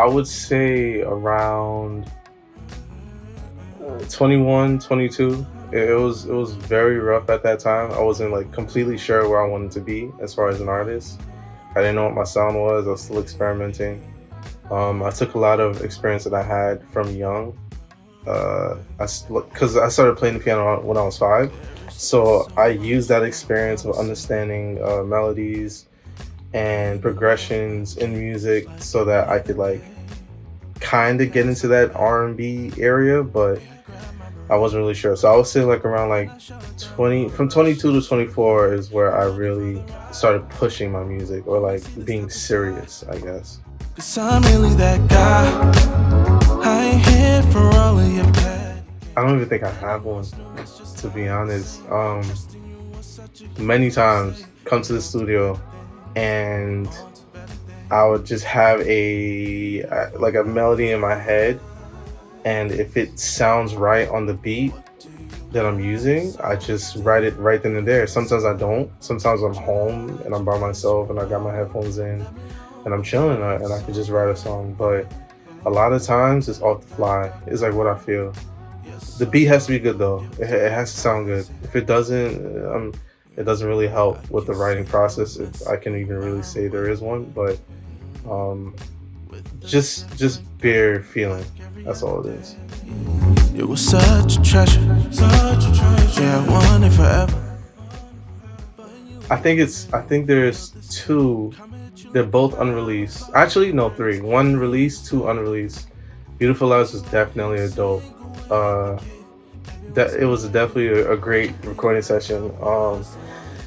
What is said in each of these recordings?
would say around 21, 22. It was very rough at that time. I wasn't like completely sure where I wanted to be as far as an artist. I didn't know what my sound was. I was still experimenting. I took a lot of experience that I had from young. Because I started playing the piano when I was 5, so I used that experience of understanding melodies and progressions in music so that I could like kind of get into that R&B area, but I wasn't really sure. So I would say like around like 20, from 22 to 24 is where I really started pushing my music or like being serious, I guess. 'Cause I'm really that guy. I ain't here for all of your bad. I don't even think I have one, to be honest. Many times come to the studio and I would just have a like a melody in my head, and if it sounds right on the beat that I'm using, I just write it right then and there. Sometimes I don't. Sometimes I'm home and I'm by myself and I got my headphones in and I'm chilling and I could just write a song. But a lot of times it's off the fly. It's like what I feel. The beat has to be good though. It has to sound good. If it doesn't really help with the writing process. If I can even really say there is one, but um, just bare feeling. That's all it is. It was such a treasure. Yeah, I want it forever. I think there's two. They're both unreleased. Actually, no, three. One released, two unreleased. Beautiful Lies was definitely a dope. That it was definitely a great recording session.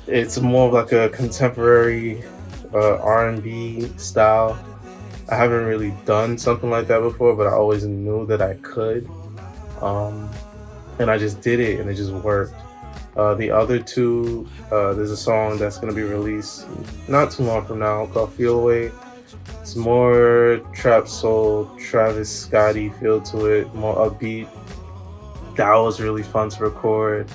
It's more of like a contemporary R&B style. I haven't really done something like that before, but I always knew that I could. And I just did it, and it just worked. The other two, there's a song that's gonna be released not too long from now called "Feel Away." It's more trap soul, Travis Scotty feel to it, more upbeat. That was really fun to record.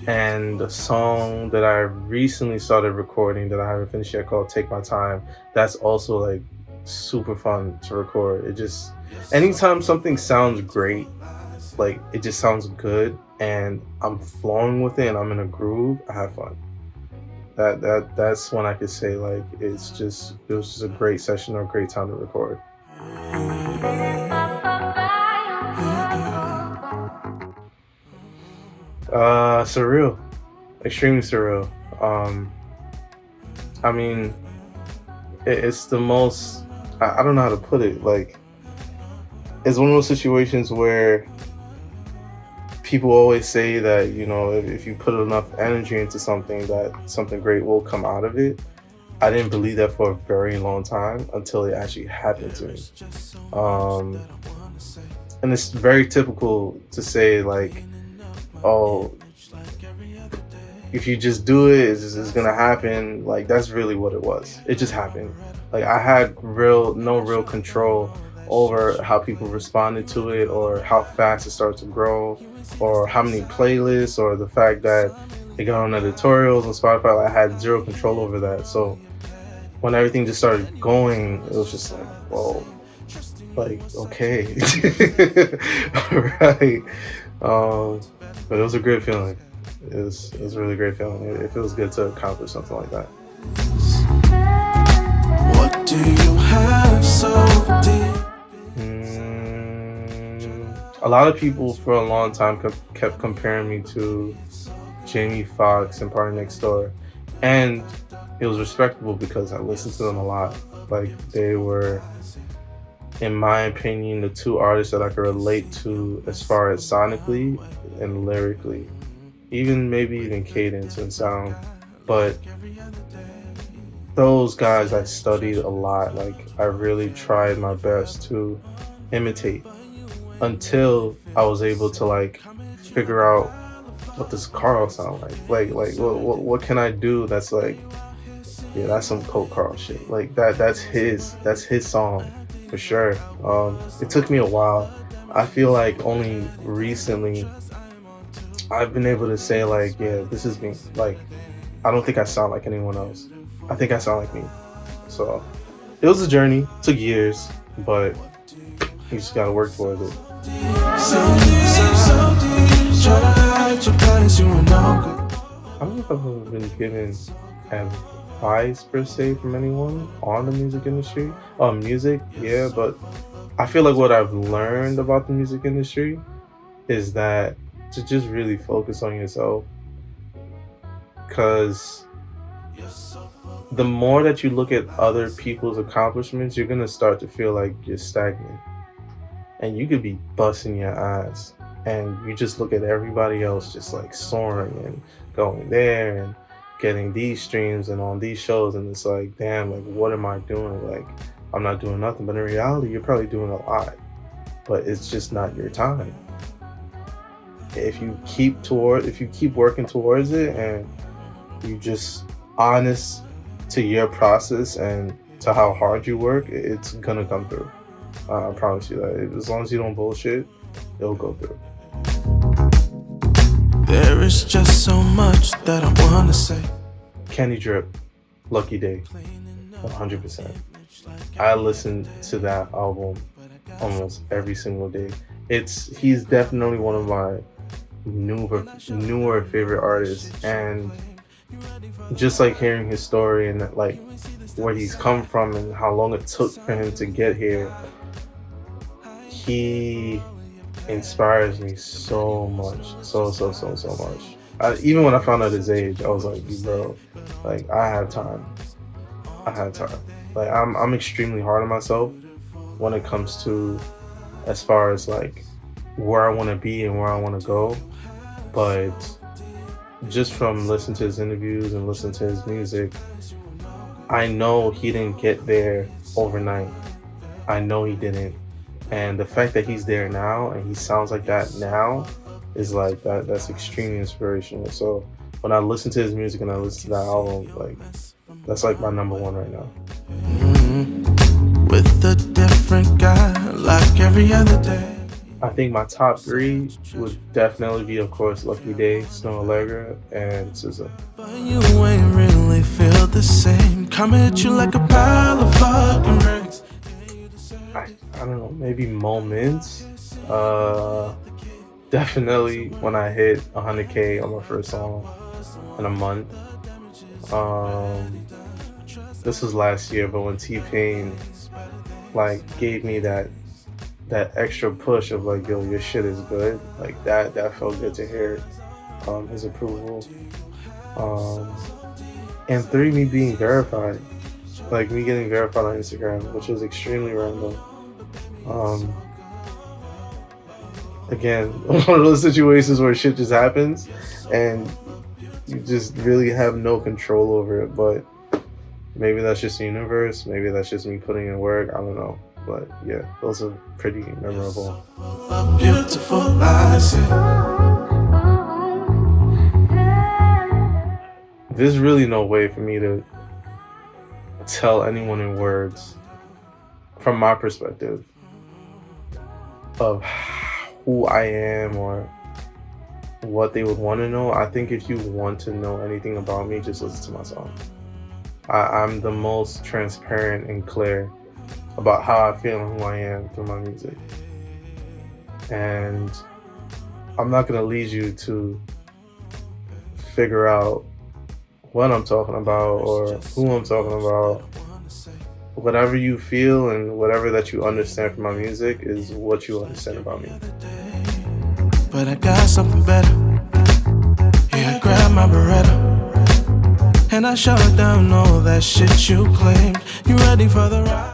And a song that I recently started recording that I haven't finished yet called "Take My Time." That's also like super fun to record. It just, anytime something sounds great, like it just sounds good and I'm flowing with it and I'm in a groove, I have fun. That's when I could say like it was just a great session or a great time to record. Surreal, extremely surreal. I mean, it's the most. I don't know how to put it. Like, it's one of those situations where people always say that, you know, if you put enough energy into something, that something great will come out of it. I didn't believe that for a very long time until it actually happened to me. And it's very typical to say like, oh, if you just do it, it's gonna happen. Like, that's really what it was. It just happened. Like, I had no real control over how people responded to it, or how fast it started to grow, or how many playlists, or the fact that it got on editorials on Spotify. Like, I had zero control over that. So when everything just started going, it was just like, whoa, like, okay. All right. But it was a great feeling. It was a really great feeling. It feels good to accomplish something like that. What do you have so deep? A lot of people for a long time kept comparing me to Jamie Foxx and Party Next Door, and it was respectable because I listened to them a lot. Like, they were, in my opinion, the two artists that I could relate to as far as sonically and lyrically, maybe even cadence and sound. But those guys I studied a lot. Like, I really tried my best to imitate until I was able to like figure out what does Carl sound like. Like what can I do that's like, yeah, that's some CokeCarl shit. Like that's his song for sure. It took me a while. I feel like only recently I've been able to say like, yeah, this is me. Like, I don't think I sound like anyone else. I think I sound like me. So It was a journey, took years, but you just gotta work towards it. I don't know if I've ever been given advice per se from anyone on the music industry. Music, yeah, but I feel like what I've learned about the music industry is that to just really focus on yourself, because the more that you look at other people's accomplishments, you're gonna start to feel like you're stagnant. And you could be busting your ass, and you just look at everybody else just like soaring and going there and getting these streams and on these shows, and it's like, damn, like what am I doing? Like I'm not doing nothing. But in reality, you're probably doing a lot, but it's just not your time. If you keep working towards it, and you just honest to your process and to how hard you work, it's gonna come through. I promise you that. As long as you don't bullshit, it'll go through. There is just so much that I wanna say. Kenny Drip, Lucky Day, 100%. I listen to that album almost every single day. He's definitely one of my newer favorite artists, and just like hearing his story and like where he's come from and how long it took for him to get here, he inspires me so much, so much. Even when I found out his age, I was like, bro, like I have time. Like I'm extremely hard on myself when it comes to, as far as like where I want to be and where I want to go. But just from listening to his interviews and listening to his music, I know he didn't get there overnight. I know he didn't. And the fact that he's there now and he sounds like that now is like that's extremely inspirational. So when I listen to his music and I listen to that album, like that's like my number one right now. With a different guy like every other day. I think my top three would definitely be, of course, Lucky Day, Snow Allegra, and SZA. But you ain't really feel the same. Come at you like a pile of fucking bricks. I don't know, maybe moments. Definitely when I hit 100K on my first song in a month. This was last year, but when T-Pain like gave me that extra push of like, yo, your shit is good, like that felt good to hear. His approval. And three, me being verified, like me getting verified on Instagram, which was extremely random. Again, one of those situations where shit just happens and you just really have no control over it. But maybe that's just the universe, maybe that's just me putting in work, I don't know. But yeah, those are pretty memorable. Beautiful lies. There's really no way for me to tell anyone in words, from my perspective, of who I am or what they would want to know. I think if you want to know anything about me, just listen to my song. I'm the most transparent and clear about how I feel and who I am through my music. And I'm not going to lead you to figure out what I'm talking about or who I'm talking about. Whatever you feel and whatever that you understand from my music is what you understand about me. But I got something better. Yeah, I grabbed my Beretta and I shut down all that shit you claimed. You ready for the ride?